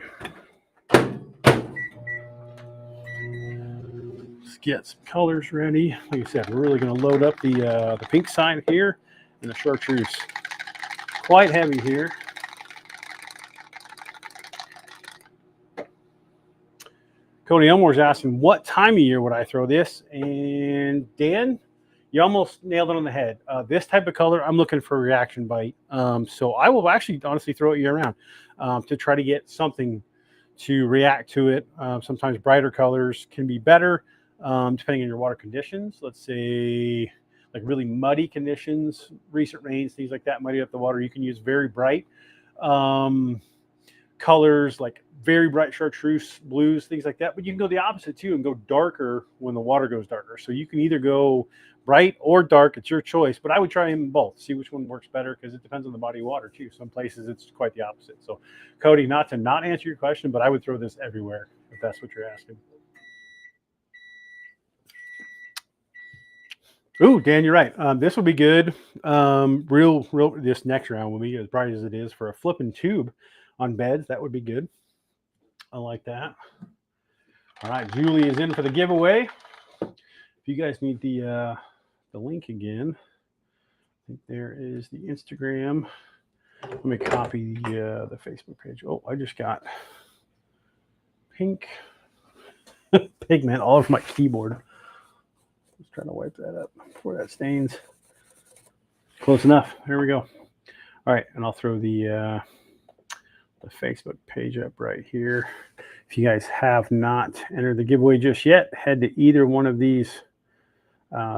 Let's get some colors ready. Like I said, we're really going to load up the pink side here, and the chartreuse. Quite heavy here. Cody Elmore's asking, what time of year would I throw this? And Dan, you almost nailed it on the head. This type of color, I'm looking for a reaction bite. So I will actually honestly throw it year round to try to get something to react to it. Sometimes brighter colors can be better depending on your water conditions. Let's say like really muddy conditions, recent rains, things like that, muddy up the water. You can use very bright colors like very bright chartreuse blues, things like that. But you can go the opposite too and go darker when the water goes darker. So you can either go bright or dark. It's your choice. But I would try them both. See which one works better because it depends on the body of water too. Some places it's quite the opposite. So Cody, not to not answer your question, but I would throw this everywhere if that's what you're asking. Ooh, Dan, you're right. This will be good. Real. This next round will be as bright as it is for a flipping tube on beds. That would be good. I like that. All right, Julie is in for the giveaway. If you guys need the link again, I think there is the Instagram. Let me copy the Facebook page. Oh, I just got pink pigment all over my keyboard. Just trying to wipe that up before that stains. Close enough. There we go. All right, and I'll throw the Facebook page up right here. If you guys have not entered the giveaway just yet, head to either one of these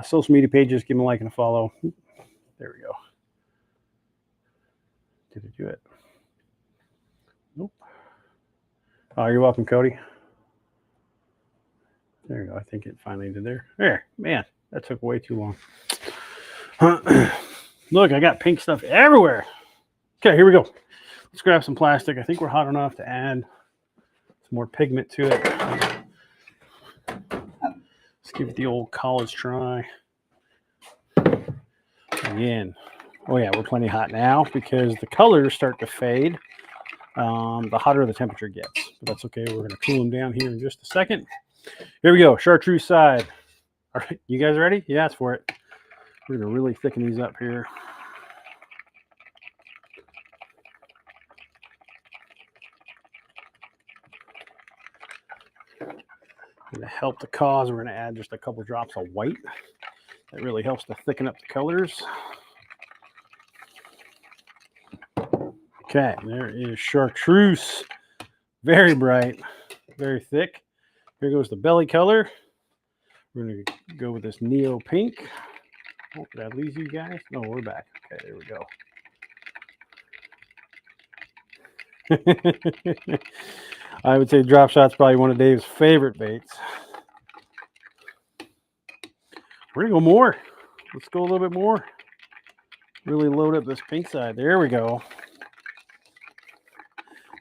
social media pages, give them a like and a follow. There we go. Did it do it? Nope. Oh, you're welcome, Cody. There you go. I think it finally did there. There, man, that took way too long. Look, I got pink stuff everywhere. Okay, here we go. Let's grab some plastic. I think we're hot enough to add some more pigment to it. Let's give it the old college try. Again. Oh yeah, we're plenty hot now because the colors start to fade. The hotter the temperature gets. But that's okay. We're going to cool them down here in just a second. Here we go. Chartreuse side. All right, you guys ready? You asked for it. We're going to really thicken these up here. to help the cause, we're going to add just a couple drops of white. That really helps to thicken up the colors. Okay, there is chartreuse. Very bright, very thick. Here goes the belly color. We're going to go with this neo pink. Oh, did I lose you guys? No, we're back. Okay, there we go. I would say drop shot's probably one of Dave's favorite baits. We're going to go more. Let's go a little bit more. Really load up this pink side. There we go.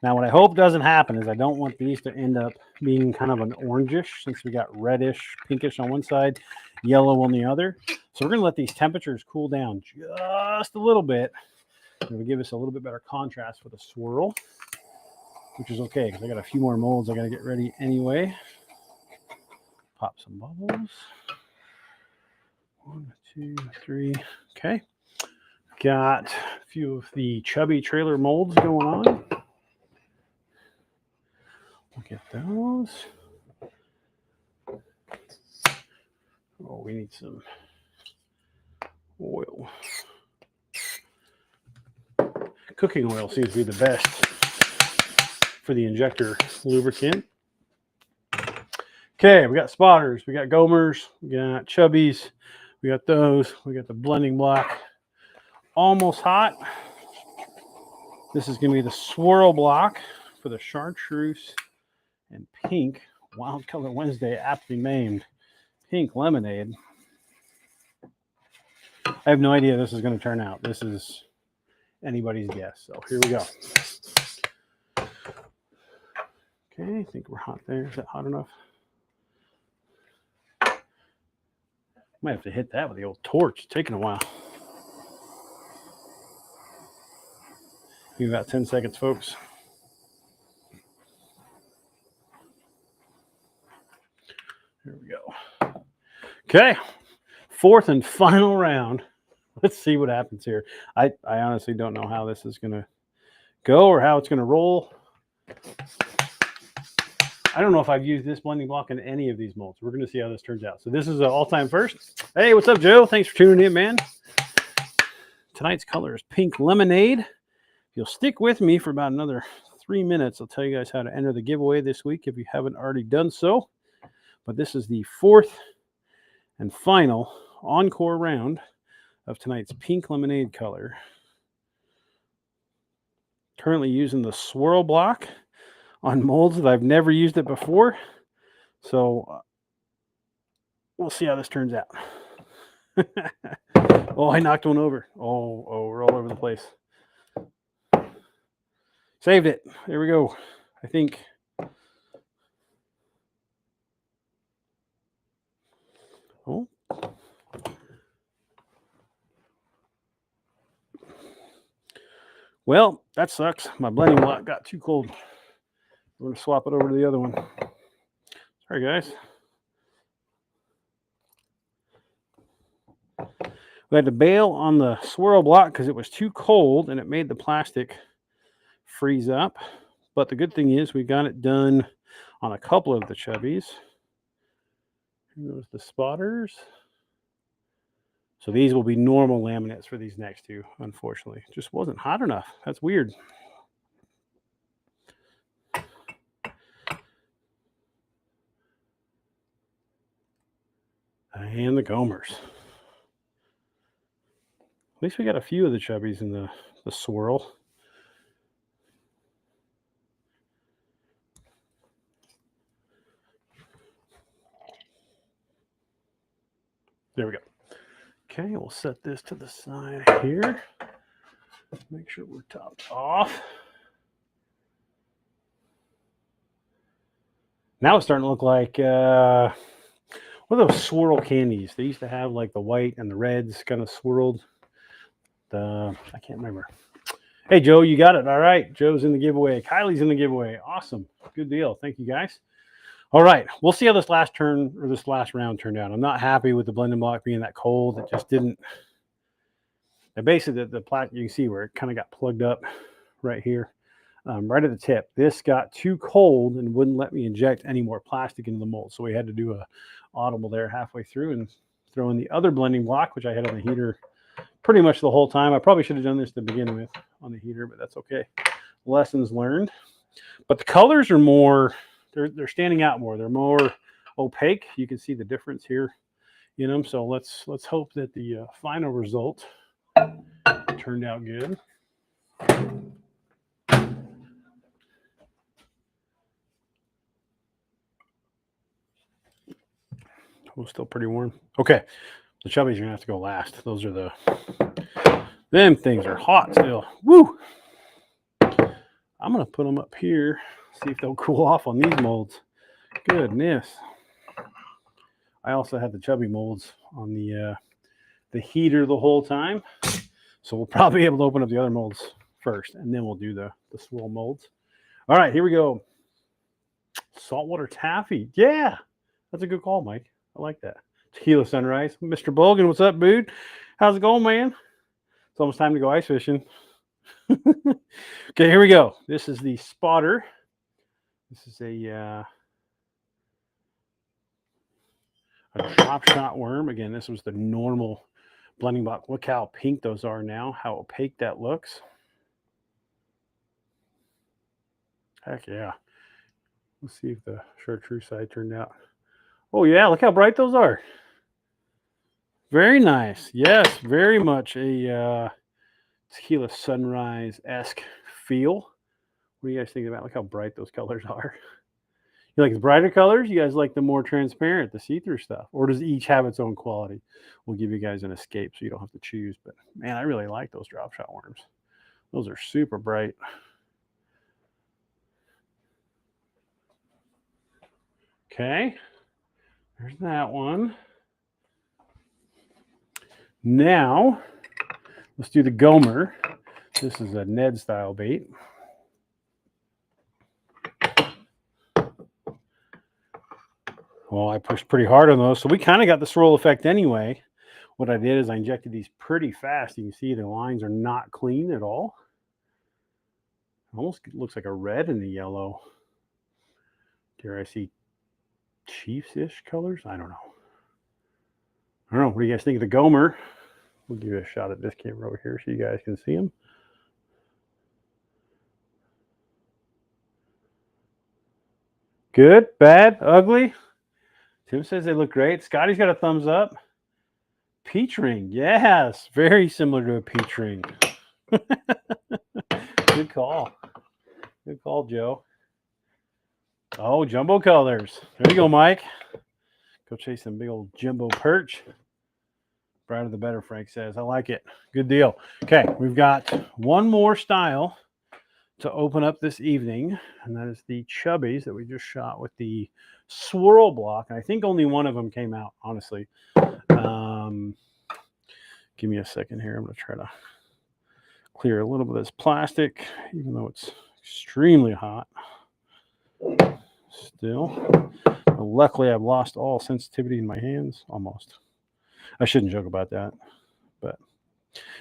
Now, what I hope doesn't happen is I don't want these to end up being kind of an orangish, since we got reddish, pinkish on one side, yellow on the other. So we're going to let these temperatures cool down just a little bit. It'll give us a little bit better contrast with a swirl, which is okay because I got a few more molds I got to get ready anyway. Pop some bubbles. 1, 2, 3. Okay. Got a few of the chubby trailer molds going on. Look at those. Oh, we need some oil. Cooking oil seems to be the best for the injector lubricant. Okay, we got spotters, we got Gomers, we got chubbies, we got those, we got the blending block. Almost hot. This is going to be the swirl block for the chartreuse and pink Wild Color Wednesday, aptly named Pink Lemonade. I have no idea this is going to turn out. This is anybody's guess. So here we go. Okay, I think we're hot there. Is that hot enough? Might have to hit that with the old torch. It's taking a while. Give me about 10 seconds, folks. Here we go. Okay, fourth and final round. Let's see what happens here. I honestly don't know how this is going to go or how it's going to roll. I don't know if I've used this blending block in any of these molds. We're going to see how this turns out. So this is an all-time first. Hey, what's up, Joe? Thanks for tuning in, man. Tonight's color is Pink Lemonade. If you'll stick with me for about another 3 minutes, I'll tell you guys how to enter the giveaway this week if you haven't already done so. But this is the fourth and final encore round of tonight's Pink Lemonade color. Currently using the swirl block on molds that I've never used it before. So we'll see how this turns out. Oh, I knocked one over. Oh, we're all over the place. Saved it. There we go. I think. Oh. Well, that sucks. My blending block got too cold. We're going to swap it over to the other one. Sorry, guys. We had to bail on the swirl block because it was too cold and it made the plastic freeze up. But the good thing is we got it done on a couple of the chubbies. Here goes the spotters. So these will be normal laminates for these next two, unfortunately. It just wasn't hot enough. That's weird. And the Gomers. At least we got a few of the chubbies in the swirl. There we go. Okay, we'll set this to the side here. Make sure we're topped off. Now it's starting to look like, what are those swirl candies? They used to have like the white and the reds kind of swirled. I can't remember. Hey, Joe, you got it. All right. Joe's in the giveaway. Kylie's in the giveaway. Awesome. Good deal. Thank you, guys. All right. We'll see how this last turn or this last round turned out. I'm not happy with the blending block being that cold. It just didn't. And basically, the plat, you can see where it kind of got plugged up right here. right at the tip. This got too cold and wouldn't let me inject any more plastic into the mold. So we had to do a audible there halfway through and throw in the other blending block, which I had on the heater pretty much the whole time. I probably should have done this to begin with on the heater, but that's okay. Lessons learned. But the colors are more, they're standing out more. They're more opaque. You can see the difference here in them. So let's hope that the final result turned out good. Oh, still pretty warm. Okay, the chubbies are gonna have to go last. Those are them things are hot still. Woo! I'm gonna put them up here, see if they'll cool off on these molds. Goodness. I also had the chubby molds on the heater the whole time, so we'll probably be able to open up the other molds first, and then we'll do the swirl molds. All right, here we go. Saltwater taffy. Yeah, that's a good call, Mike. I like that. Tequila Sunrise. Mr. Bolgan, what's up, dude? How's it going, man? It's almost time to go ice fishing. Okay, here we go. This is the spotter. This is a drop shot worm. Again, this was the normal blending block. Look how pink those are now, how opaque that looks. Heck yeah. Let's see if the chartreuse side turned out. Oh yeah, look how bright those are. Very nice. Yes, very much a Tequila Sunrise-esque feel. What do you guys think about? Look how bright those colors are. You like the brighter colors? You guys like the more transparent, the see-through stuff? Or does each have its own quality? We'll give you guys an escape so you don't have to choose. But man, I really like those drop shot worms. Those are super bright. Okay, there's that one. Now, let's do the Gomer. This is a Ned style bait. Well, I pushed pretty hard on those, so we kind of got the swirl effect anyway. What I did is I injected these pretty fast. You can see the lines are not clean at all. Almost looks like a red and a yellow. Dare I see Chiefs-ish colors? I don't know. What do you guys think of the Gomer? We'll give you a shot at this camera over here so you guys can see them. Good, bad, ugly? Tim says they look great. Scotty's got a thumbs up. Peach ring. Yes, very similar to a peach ring. Good call. Good call, Joe. Oh, jumbo colors. There you go, Mike. Go chase some big old jumbo perch. Brighter the better, Frank says. I like it. Good deal. Okay, we've got one more style to open up this evening, and that is the chubbies that we just shot with the swirl block. And I think only one of them came out, honestly. Give me a second here. I'm going to try to clear a little bit of this plastic, even though it's extremely hot. Still. Luckily, I've lost all sensitivity in my hands, almost. I shouldn't joke about that, but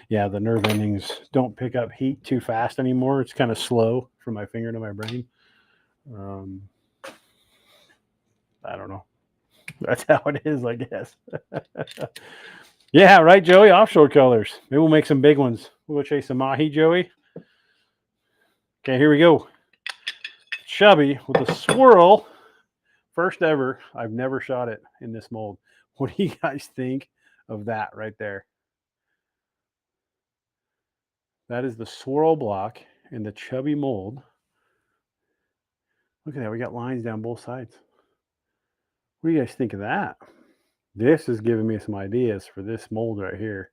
yeah, the nerve endings don't pick up heat too fast anymore. It's kind of slow from my finger to my brain. I don't know. That's how it is, I guess. Yeah, right, Joey? Offshore colors. Maybe we'll make some big ones. We'll go chase some mahi, Joey. Okay, here we go. Chubby with a swirl. First ever. I've never shot it in this mold. What do you guys think of that right there? That is the swirl block in the chubby mold. Look at that. We got lines down both sides. What do you guys think of that? This is giving me some ideas for this mold right here.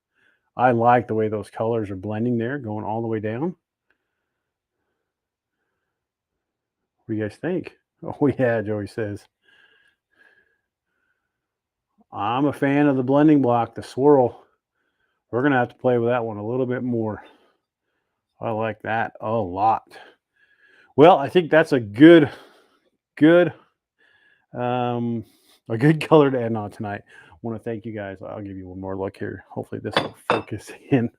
I like the way those colors are blending there, going all the way down. What do you guys think? Oh, yeah, Joey says. I'm a fan of the blending block, the swirl. We're going to have to play with that one a little bit more. I like that a lot. Well, I think that's a good color to end on tonight. I want to thank you guys. I'll give you one more look here. Hopefully this will focus in.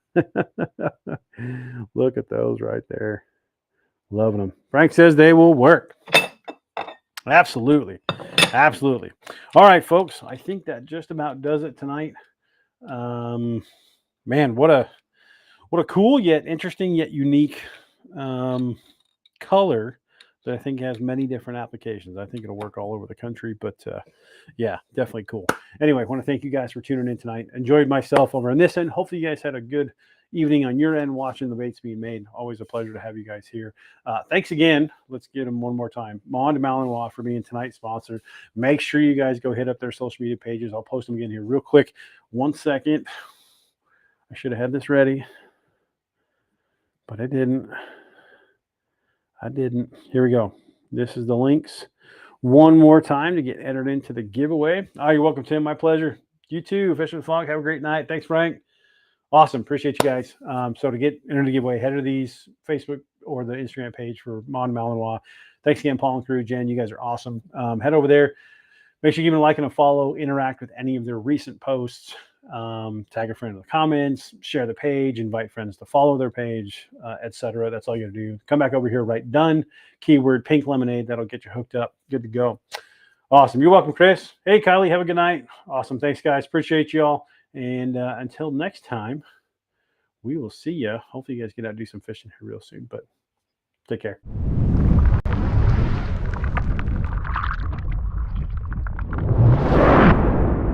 Look at those right there. Loving them. Frank says they will work. Absolutely. Absolutely. All right, folks. I think that just about does it tonight. Man, what a cool yet interesting yet unique color that I think has many different applications. I think it'll work all over the country, but yeah, definitely cool. Anyway, I want to thank you guys for tuning in tonight. Enjoyed myself over on this end. Hopefully you guys had a good evening on your end watching the baits being made. Always a pleasure to have you guys here. Thanks again. Let's get them one more time. Mond Malinois for being tonight's sponsor. Make sure you guys go hit up their social media pages. I'll post them again here real quick. 1 second. I should have had this ready, but I didn't. Here we go. This is the links one more time to get entered into the giveaway. Oh, you're welcome, Tim. My pleasure. You too. Fish with Funk. Have a great night. Thanks, Frank. Awesome. Appreciate you guys. So to get entered the giveaway, head to these Facebook or the Instagram page for Mond Malinois. Thanks again, Paul and crew. Jen, you guys are awesome. Head over there. Make sure you give them a like and a follow. Interact with any of their recent posts. Tag a friend in the comments, share the page, invite friends to follow their page, etc. That's all you gotta do. Come back over here, write done, keyword pink lemonade. That'll get you hooked up. Good to go. Awesome. You're welcome, Chris. Hey, Kylie, have a good night. Awesome. Thanks, guys. Appreciate you all. And until next time, we will see you. Hopefully you guys get out and do some fishing here real soon, but take care.